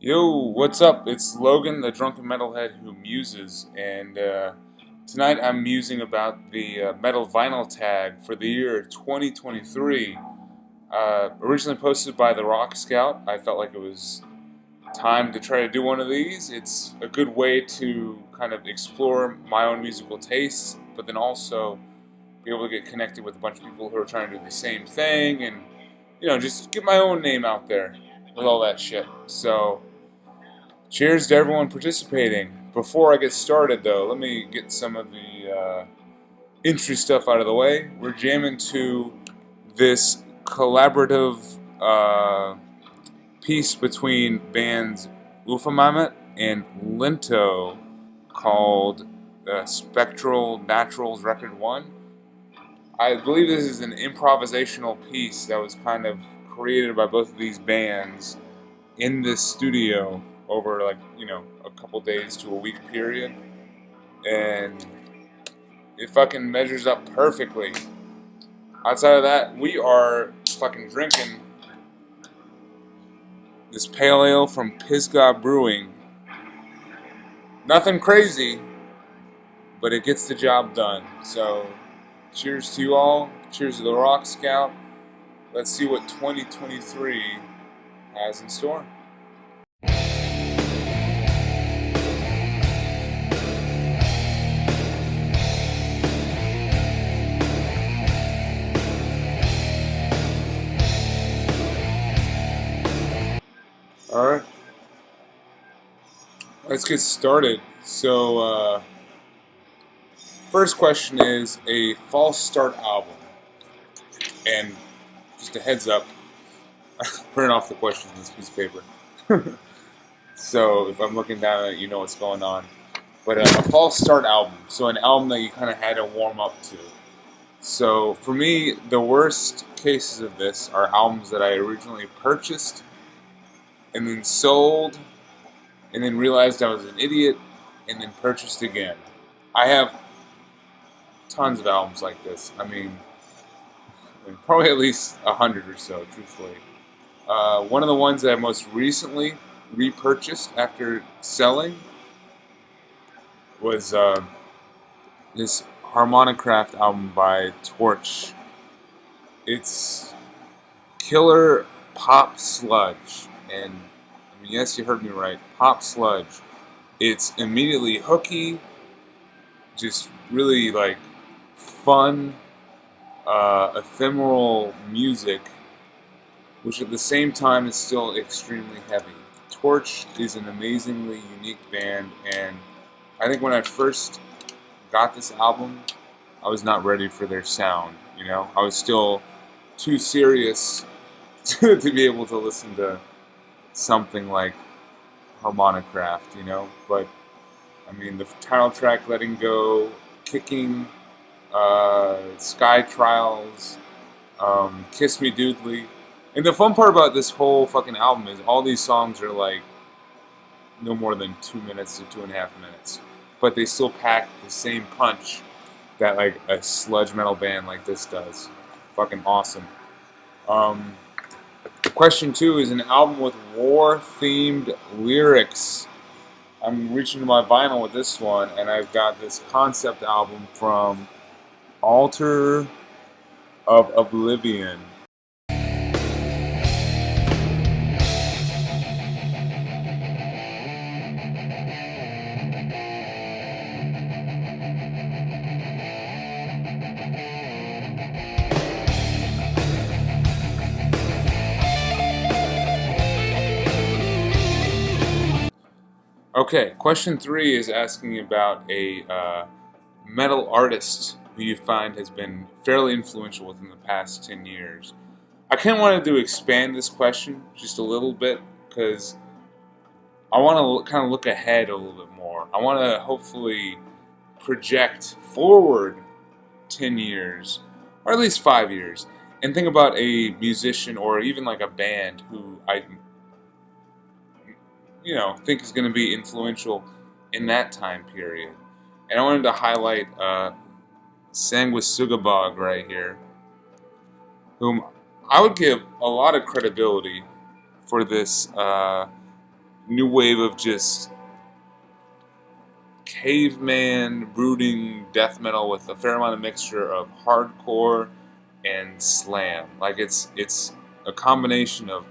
Yo, what's up? It's Logan, the drunken metalhead who muses, and tonight I'm musing about the metal vinyl tag for the year 2023. Originally posted by the Rock Scout, I felt like it was time to try to do one of these. It's a good way to kind of explore my own musical tastes, but then also be able to get connected with a bunch of people who are trying to do the same thing, and just get my own name out there with all that shit. So. Cheers to everyone participating. Before I get started, though, let me get some of the intro stuff out of the way. We're jamming to this collaborative piece between bands Ufamamet and Linto called Spectral Naturals Record 1. I believe this is an improvisational piece that was kind of created by both of these bands in this studio over a couple days to a week period, and it fucking measures up perfectly. Outside of that, we are fucking drinking this pale ale from Pisgah Brewing. Nothing crazy, but it gets the job done. So cheers to you all, cheers to the Rock Scout. Let's see what 2023 has in store. Alright, let's get started. So, first question is a false start album. And just a heads up, I'm printing off the questions on this piece of paper. So, if I'm looking down at it, you know what's going on. But a false start album, so an album that you kind of had to warm up to. So, for me, the worst cases of this are albums that I originally purchased and then sold, and then realized I was an idiot, and then purchased again. I have tons of albums like this. I mean probably at least 100 or so, truthfully. One of the ones that I most recently repurchased after selling was this Hormonicraft album by Torche. It's killer pop sludge. And, I mean, yes, you heard me right. Pop sludge. It's immediately hooky, just really, fun, ephemeral music, which at the same time is still extremely heavy. Torche is an amazingly unique band, and I think when I first got this album, I was not ready for their sound, I was still too serious to be able to listen to something like Hormonicraft, but I mean the title track Letting Go, Kicking, Sky Trials, Kiss Me Doodly. And the fun part about this whole fucking album is all these songs are no more than 2 minutes to 2.5 minutes, but they still pack the same punch that a sludge metal band like this does. Fucking awesome. Question 2 is an album with war-themed lyrics. I'm reaching to my vinyl with this one, and I've got this concept album from Altar of Oblivion. Okay, question 3 is asking about a metal artist who you find has been fairly influential within the past 10 years. I kind of wanted to expand this question just a little bit because I want to kind of look ahead a little bit more. I want to hopefully project forward 10 years, or at least 5 years, and think about a musician or even a band who I think is going to be influential in that time period. And I wanted to highlight Sanguisugabogg right here, whom I would give a lot of credibility for this new wave of just caveman brooding death metal with a fair amount of mixture of hardcore and slam. Like it's a combination of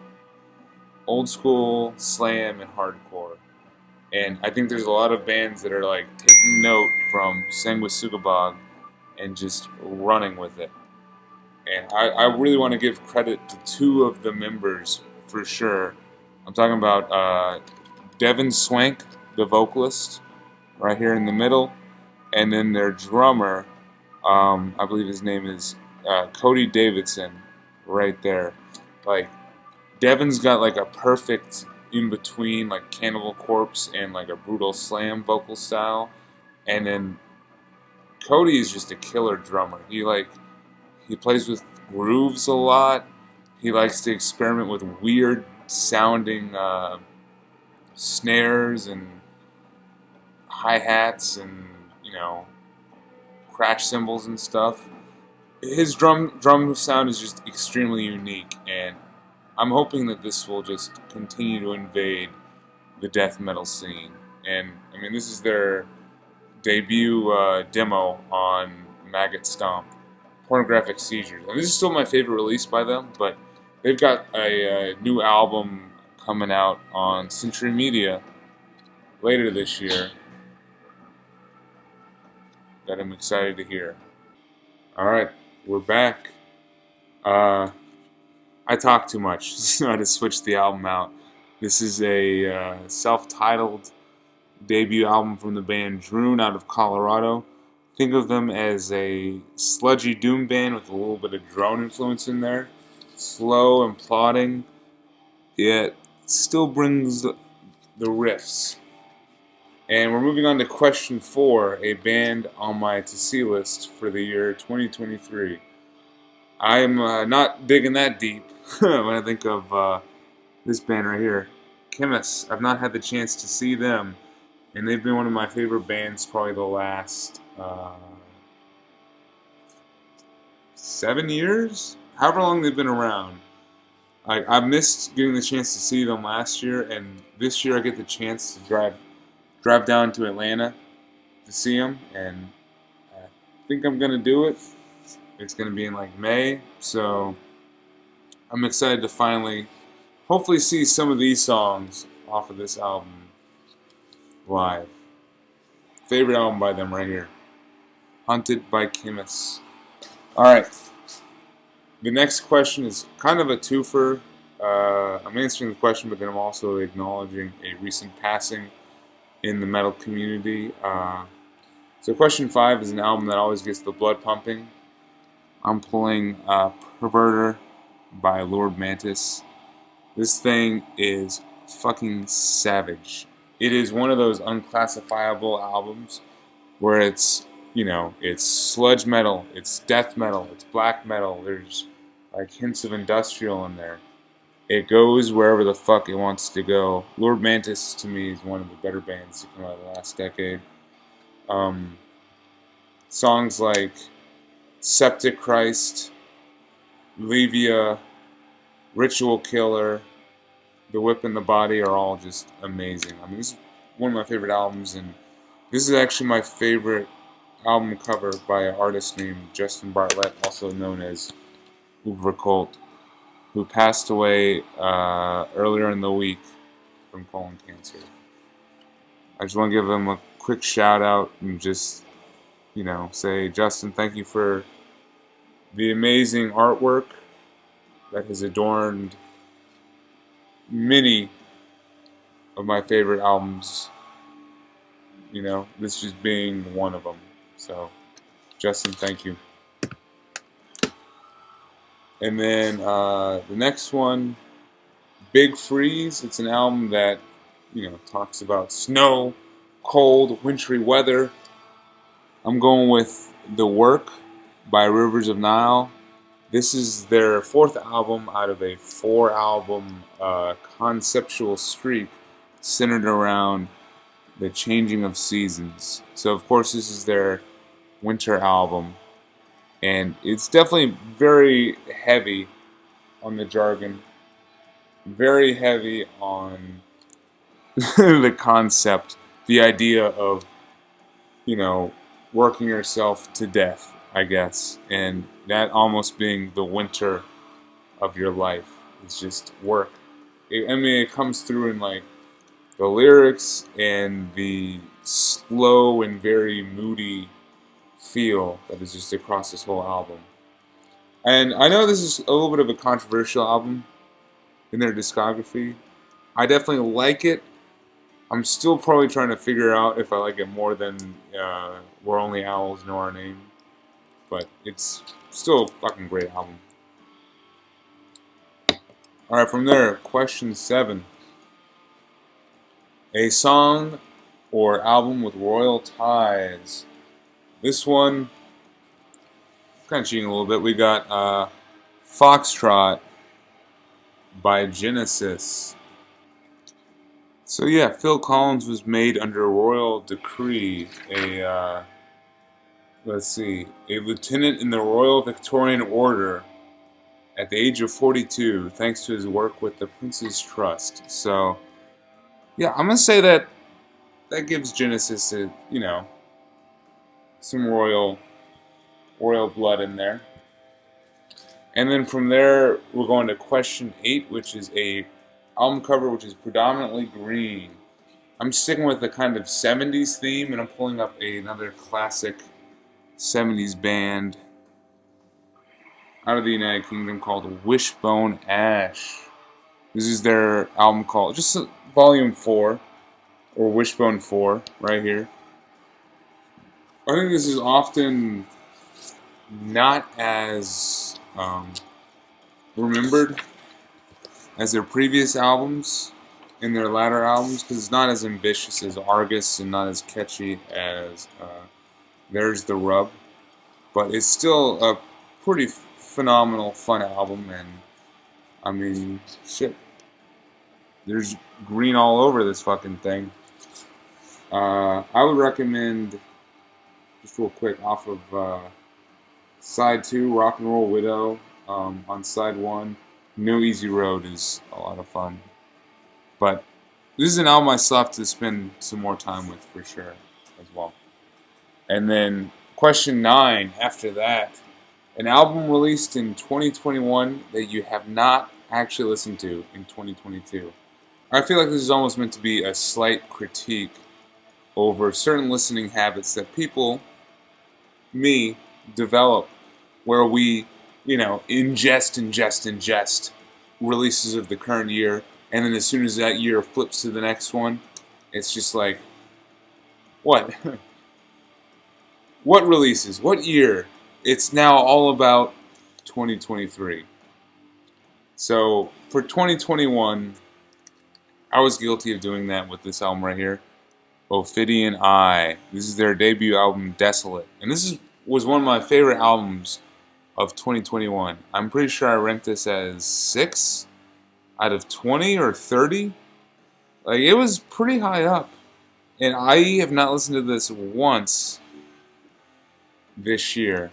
old school slam and hardcore. And I think there's a lot of bands that are like taking note from Sanguisugabogg and just running with it. And I really want to give credit to two of the members for sure. I'm talking about Devin Swank, the vocalist, right here in the middle, and then their drummer, I believe his name is Cody Davidson, right there. Like, Devin's got like a perfect in between, like Cannibal Corpse and like a brutal slam vocal style, and then Cody is just a killer drummer. He plays with grooves a lot. He likes to experiment with weird sounding snares and hi-hats and, crash cymbals and stuff. His drum sound is just extremely unique, and I'm hoping that this will just continue to invade the death metal scene. And, I mean, this is their debut demo on Maggot Stomp, Pornographic Seizures. And this is still my favorite release by them, but they've got a new album coming out on Century Media later this year that I'm excited to hear. Alright, we're back. I talk too much, so I had to switch the album out. This is a self-titled debut album from the band Droon out of Colorado. Think of them as a sludgy doom band with a little bit of drone influence in there. Slow and plodding, yet still brings the riffs. And we're moving on to question 4, a band on my to-see list for the year 2023. I'm not digging that deep when I think of this band right here, Khemmis. I've not had the chance to see them, and they've been one of my favorite bands probably the last 7 years? However long they've been around. I missed getting the chance to see them last year, and this year I get the chance to drive down to Atlanta to see them, and I think I'm going to do it. It's going to be in like May, so I'm excited to finally hopefully see some of these songs off of this album live. Favorite album by them right here, Hunted by Khemmis. Alright, the next question is kind of a twofer. I'm answering the question, but then I'm also acknowledging a recent passing in the metal community. So question 5 is an album that always gets the blood pumping. I'm pulling Pervertor by Lord Mantis. This thing is fucking savage. It is one of those unclassifiable albums where it's sludge metal, it's death metal, it's black metal, there's like hints of industrial in there. It goes wherever the fuck it wants to go. Lord Mantis, to me, is one of the better bands to come out of the last decade. Songs like Septic Christ, Levia, Ritual Killer, The Whip in the Body are all just amazing. I mean, this is one of my favorite albums, and this is actually my favorite album cover by an artist named Justin Bartlett, also known as Cult, who passed away earlier in the week from colon cancer. I just want to give him a quick shout out and just, say, Justin, thank you for the amazing artwork that has adorned many of my favorite albums. This just being one of them. So, Justin, thank you. And then the next one, Big Freeze. It's an album that, talks about snow, cold, wintry weather. I'm going with The Work by Rivers of Nihil. This is their 4th album out of a 4-album conceptual streak centered around the changing of seasons. So, of course, this is their winter album. And it's definitely very heavy on the jargon, very heavy on the concept, the idea of, working yourself to death, I guess, and that almost being the winter of your life. It's just work. It comes through in like the lyrics and the slow and very moody feel that is just across this whole album. And I know this is a little bit of a controversial album in their discography. I definitely like it. I'm still probably trying to figure out if I like it more than Where Only Owls Know Our Name. But it's still a fucking great album. Alright, from there, question 7. A song or album with royal ties. This one, kind of cheating a little bit. We got Foxtrot by Genesis. So yeah, Phil Collins was made under royal decree a lieutenant in the Royal Victorian Order at the age of 42, thanks to his work with the Prince's Trust. So yeah, I'm gonna say that gives Genesis some royal blood in there. And then from there, we're going to question 8, which is a album cover which is predominantly green. I'm sticking with the kind of 70s theme, and I'm pulling up another classic 70s band out of the United Kingdom called Wishbone Ash. This is their album called just Volume 4, or Wishbone 4, right here. I think this is often not as remembered as their previous albums and their latter albums, because it's not as ambitious as Argus and not as catchy as There's the Rub, but it's still a pretty phenomenal, fun album. And I mean, shit, there's green all over this fucking thing. I would recommend, just real quick, off of side 2, Rock and Roll Widow. On side 1, No Easy Road is a lot of fun. But this is an album I still have to spend some more time with, for sure, as well. And then question 9, after that, an album released in 2021 that you have not actually listened to in 2022. I feel like this is almost meant to be a slight critique over certain listening habits that people, me, develop, where we, ingest releases of the current year, and then as soon as that year flips to the next one, it's just like, what? What releases? What year? It's now all about 2023. So, for 2021, I was guilty of doing that with this album right here, Ophidian Eye. This is their debut album, Desolate. And this was one of my favorite albums of 2021. I'm pretty sure I ranked this as 6 out of 20 or 30. Like, it was pretty high up. And I have not listened to this once this year.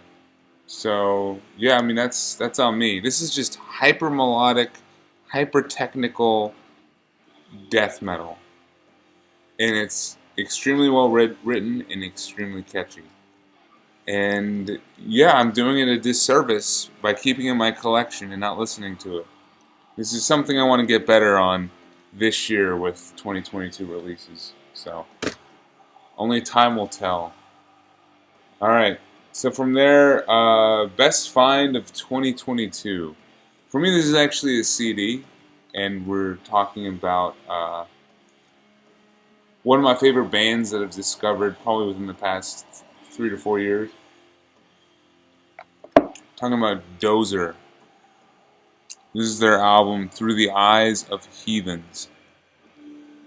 So, yeah, I mean, that's on me. This is just hyper melodic, hyper technical death metal. And it's extremely well written and extremely catchy. And yeah, I'm doing it a disservice by keeping it in my collection and not listening to it. This is something I want to get better on this year with 2022 releases. So, only time will tell. Alright, so from there, best find of 2022. For me, this is actually a CD, and we're talking about one of my favorite bands that I've discovered probably within the past 3 to 4 years. Talking about Dozer. This is their album, Through the Eyes of Heathens.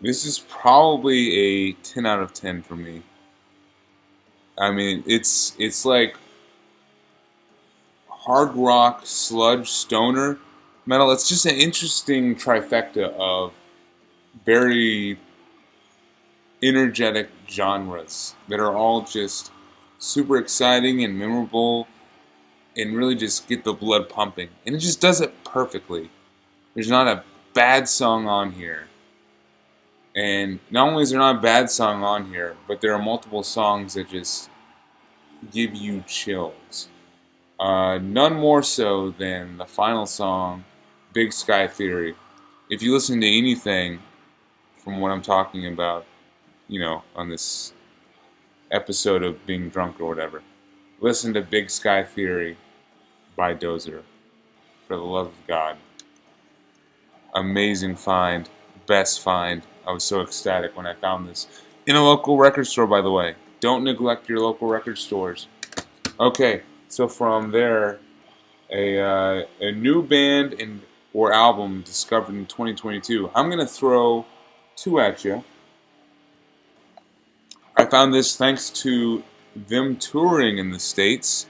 This is probably a 10 out of 10 for me. I mean, it's like hard rock, sludge, stoner metal. It's just an interesting trifecta of very energetic genres that are all just super exciting and memorable and really just get the blood pumping. And it just does it perfectly. There's not a bad song on here. And not only is there not a bad song on here, but there are multiple songs that just give you chills. None more so than the final song, Big Sky Theory. If you listen to anything from what I'm talking about, on this episode of Being Drunk or whatever, listen to Big Sky Theory by Dozer. For the love of God. Amazing find. Best find. I was so ecstatic when I found this. In a local record store, by the way. Don't neglect your local record stores. Okay, so from there, a new band or album discovered in 2022. I'm going to throw two at you. I found this thanks to them touring in the States.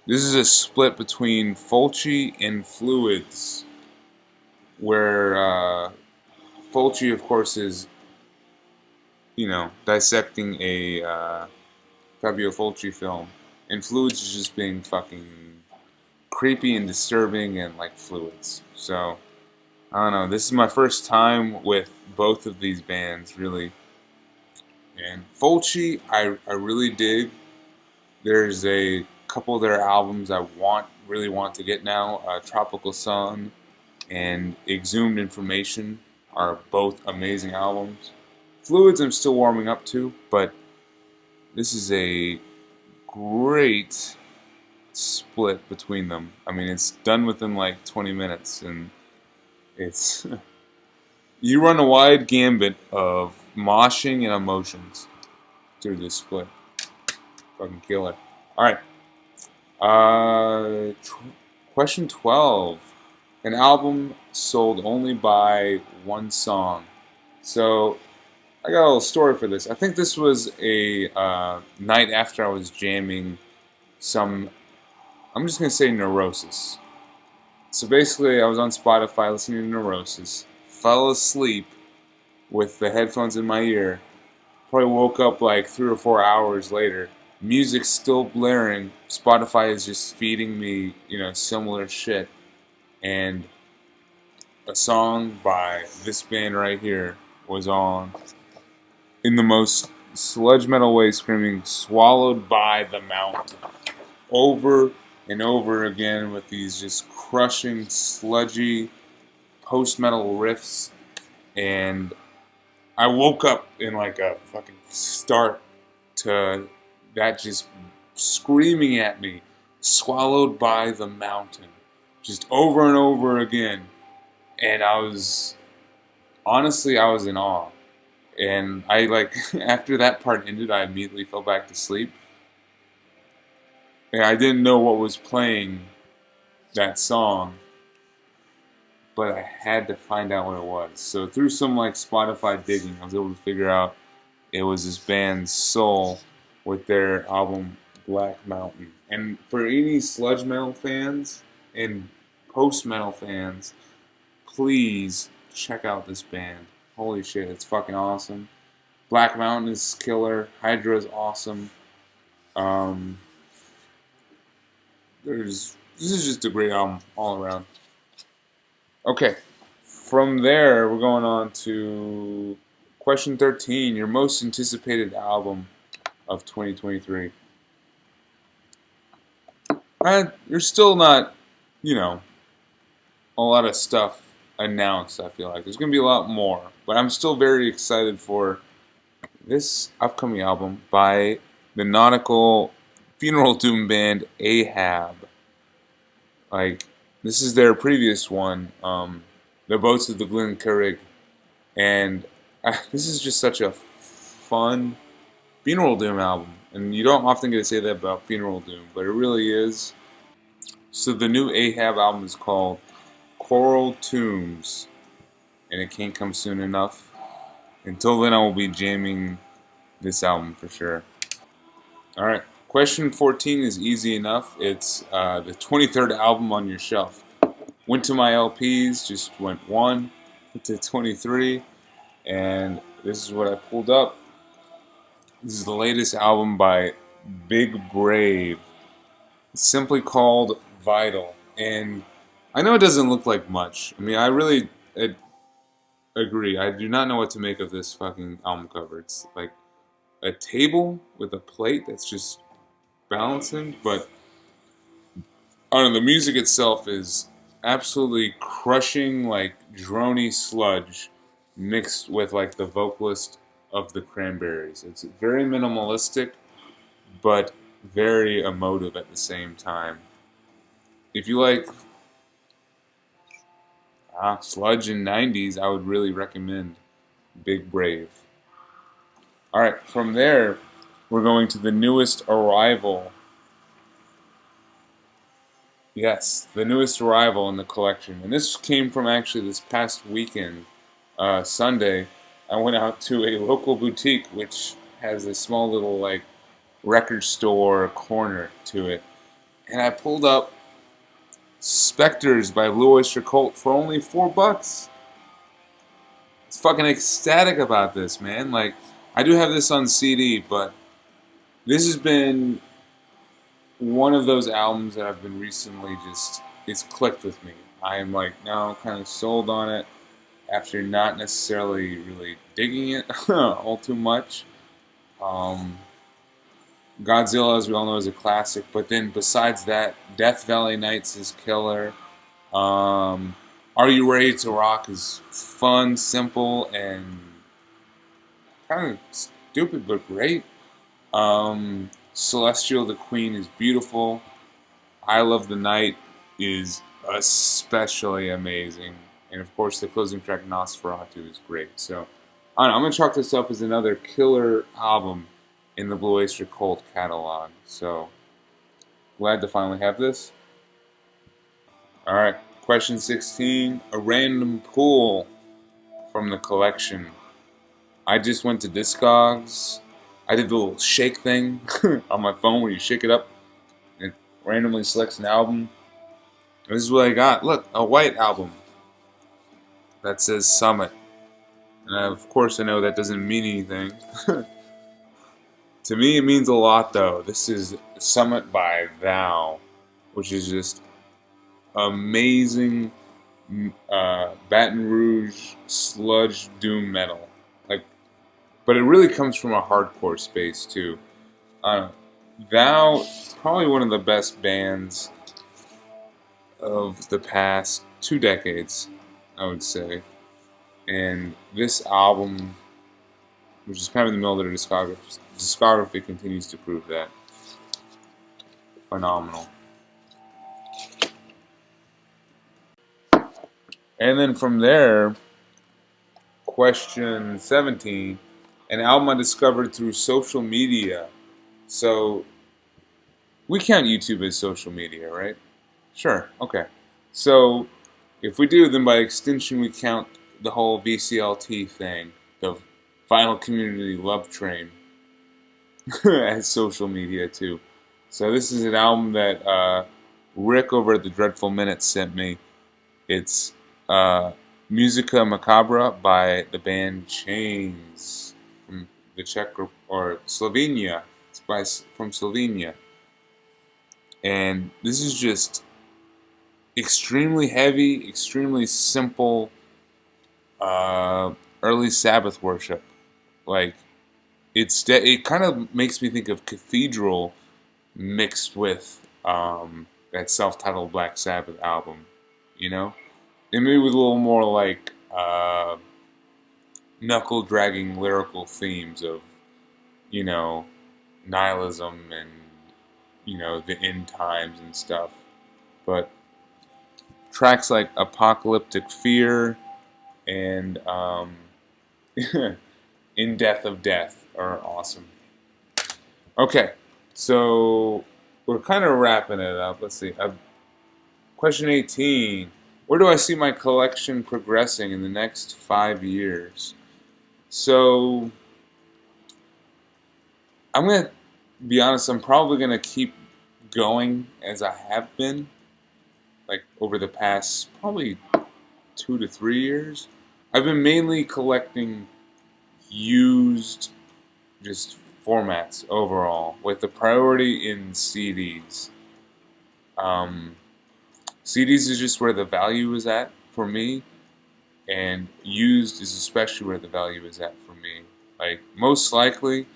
This is a split between Torche and Fluids, where Torche, of course, is, dissecting a Fabio Fulci film, and Fluids is just being fucking creepy and disturbing and like Fluids. So, I don't know, this is my first time with both of these bands, really. And Fulci, I really dig. There's a couple of their albums I really want to get now. Tropical Sun and Exhumed Information are both amazing albums. Fluids I'm still warming up to, but this is a great split between them. I mean, it's done within like 20 minutes, and it's you run a wide gambit of moshing and emotions through this split. Fucking kill it. Alright. Question 12. An album sold only by one song. So, I got a little story for this. I think this was a night after I was jamming some, I'm just going to say Neurosis. So basically, I was on Spotify listening to Neurosis, fell asleep with the headphones in my ear, probably woke up like 3 or 4 hours later, music's still blaring, Spotify is just feeding me, similar shit, and a song by this band right here was on, in the most sludge metal way, screaming, "Swallowed by the Mountain," over and over again with these just crushing, sludgy, post-metal riffs, and I woke up in like a fucking start to that just screaming at me, "Swallowed by the Mountain," just over and over again, and I was in awe. And I after that part ended, I immediately fell back to sleep. And I didn't know what was playing that song, but I had to find out what it was. So through some Spotify digging, I was able to figure out it was this band Soul with their album Black Mountain. And for any sludge metal fans and post metal fans, please check out this band. Holy shit, it's fucking awesome. Black Mountain is killer. Hydra is awesome. This is just a great album all around. Okay, from there we're going on to question 13. Your most anticipated album of 2023. There's still not, a lot of stuff announced. I feel like there's going to be a lot more, but I'm still very excited for this upcoming album by the nautical funeral doom band Ahab. This is their previous one, The Boats of the Glen Carrig, and this is just such a fun funeral doom album, and you don't often get to say that about funeral doom, but it really is. So the new Ahab album is called Coral Tombs, and it can't come soon enough. Until then, I will be jamming this album for sure. Alright, question 14 is easy enough. It's the 23rd album on your shelf. Went to my LPs, just went 1 to 23, and this is what I pulled up. This is the latest album by Big Brave. It's simply called Vital, and I know it doesn't look like much. I mean, agree. I do not know what to make of this fucking album cover. It's like a table with a plate that's just balancing, but I don't know, the music itself is absolutely crushing, like drony sludge mixed with like the vocalist of the Cranberries. It's very minimalistic, but very emotive at the same time. If you like sludge in 90s, I would really recommend Big Brave. Alright, from there, we're going to the newest arrival. Yes, the newest arrival in the collection. And this came from actually this past weekend, Sunday. I went out to a local boutique which has a small little like record store corner to it. And I pulled up Spectres by Blue Oyster Cult for only $4. I was fucking ecstatic about this, man. Like, I do have this on CD, but this has been one of those albums that I've been recently it's clicked with me. I am like now kind of sold on it after not necessarily really digging it all too much. Godzilla, as we all know, is a classic, but then besides that, Death Valley Nights is killer. Are You Ready to Rock is fun, simple, and kind of stupid but great. Celestial the Queen is beautiful. I Love the Night is especially amazing. And of course the closing track Nosferatu is great. So I don't know, I'm going to chalk this up as another killer album in the Blue Oyster Cult catalog. So glad to finally have this. Alright, question 16. A random pull from the collection. I just went to Discogs. I did the little shake thing on my phone where you shake it up and it randomly selects an album. This is what I got. Look, a white album that says Summit. And of course I know that doesn't mean anything. To me it means a lot though. This is Summit by Thou, which is just amazing Baton Rouge sludge doom metal. But it really comes from a hardcore space too. Thou, probably one of the best bands of the past 2 decades, I would say. And this album, which is kind of in the middle of their discography, continues to prove that. Phenomenal. And then from there, question 17. An album I discovered through social media. So, we count YouTube as social media, right? Sure, okay. So, if we do, then by extension we count the whole VCLT thing, the Vinyl Community Love Train, as social media too. So this is an album that Rick over at the Dreadful Minutes sent me. It's Musica Macabra by the band Chains. The Czech or Slovenia. It's from Slovenia. And this is just extremely heavy, extremely simple early Sabbath worship. Like it kind of makes me think of Cathedral mixed with that self-titled Black Sabbath album, you know? And maybe with a little more like knuckle-dragging lyrical themes of, you know, nihilism and, you know, the end times and stuff. But tracks like Apocalyptic Fear and In Death of Death are awesome. Okay, so we're kind of wrapping it up. Let's see. Question 18. Where do I see my collection progressing in the next 5 years? So, I'm going to be honest, I'm probably going to keep going as I have been, like over the past probably 2 to 3 years. I've been mainly collecting used just formats overall, with the priority in CDs. CDs is just where the value is at for me. and used is especially where the value is at for me. Like, most likely,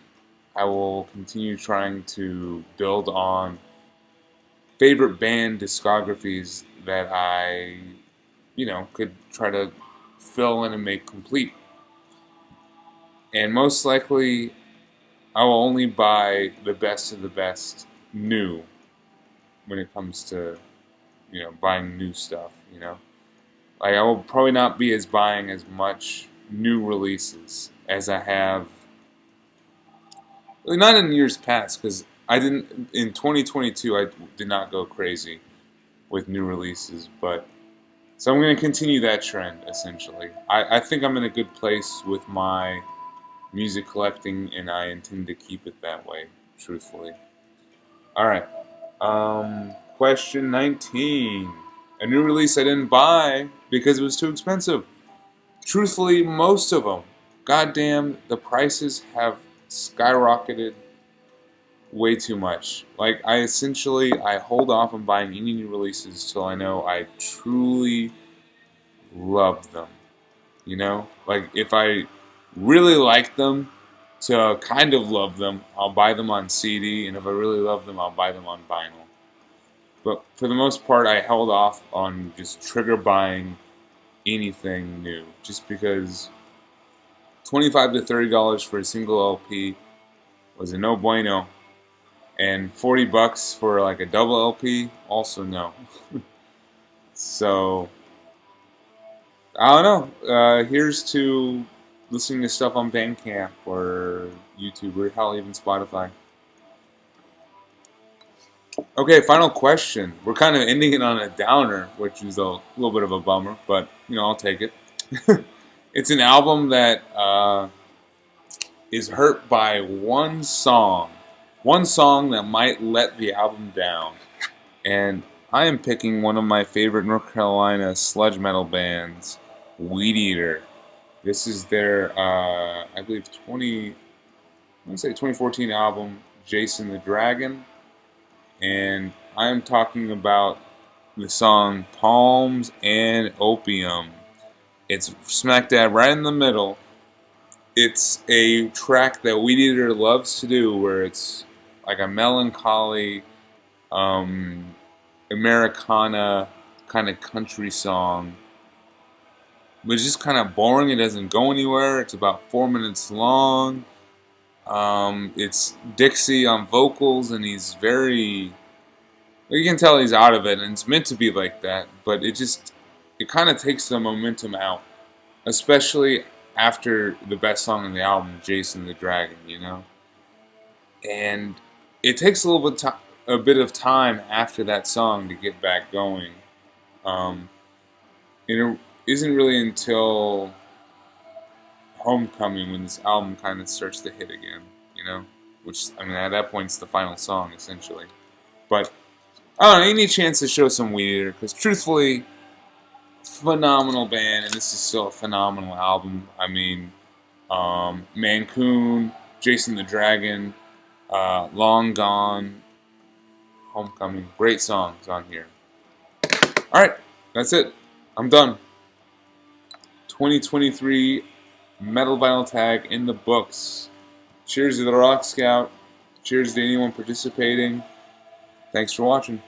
I will continue trying to build on favorite band discographies that I, could try to fill in and make complete. And most likely, I will only buy the best of the best new when it comes to, buying new stuff, Like, I will probably not be buying as much new releases as I have, well, not in years past, because in 2022, I did not go crazy with new releases, but, so I'm going to continue that trend, essentially. I think I'm in a good place with my music collecting, and I intend to keep it that way, truthfully. Alright, question 19. A new release I didn't buy because it was too expensive. Truthfully, most of them. Goddamn, the prices have skyrocketed way too much. Like, I hold off on buying any new releases till I know I truly love them. Like, if I really like them to kind of love them, I'll buy them on CD, and if I really love them, I'll buy them on vinyl. But for the most part, I held off on just trigger buying anything new, just because $25 to $30 for a single LP was a no bueno, and $40 for like a double LP, also no. So, I don't know. Here's to listening to stuff on Bandcamp or YouTube or hell, even Spotify. Okay, final question. We're kind of ending it on a downer, which is a little bit of a bummer, but, I'll take it. It's an album that is hurt by one song. One song that might let the album down. And I am picking one of my favorite North Carolina sludge metal bands, Weed Eater. This is their, I believe, 2014 album, Jason the Dragon. And I am talking about the song Palms and Opium. It's smack dab right in the middle. It's a track that Weed Eater loves to do, where it's like a melancholy, Americana kind of country song. But it's just kind of boring. It doesn't go anywhere. It's about 4 minutes long. It's Dixie on vocals, and he's very... You can tell he's out of it, and it's meant to be like that, but it kind of takes the momentum out. Especially after the best song on the album, Jason the Dragon, And it takes a bit of time after that song to get back going. And it isn't really until Homecoming when this album kind of starts to hit again, Which, at that point, it's the final song, essentially. But, I don't know, any chance to show some Weed Eater, because truthfully, phenomenal band, and this is still a phenomenal album. Mancoon, Jason the Dragon, Long Gone, Homecoming, great songs on here. Alright, that's it. I'm done. 2023 Metal Vinyl Tag in the books. Cheers to the Rock Scout. Cheers to anyone participating. Thanks for watching.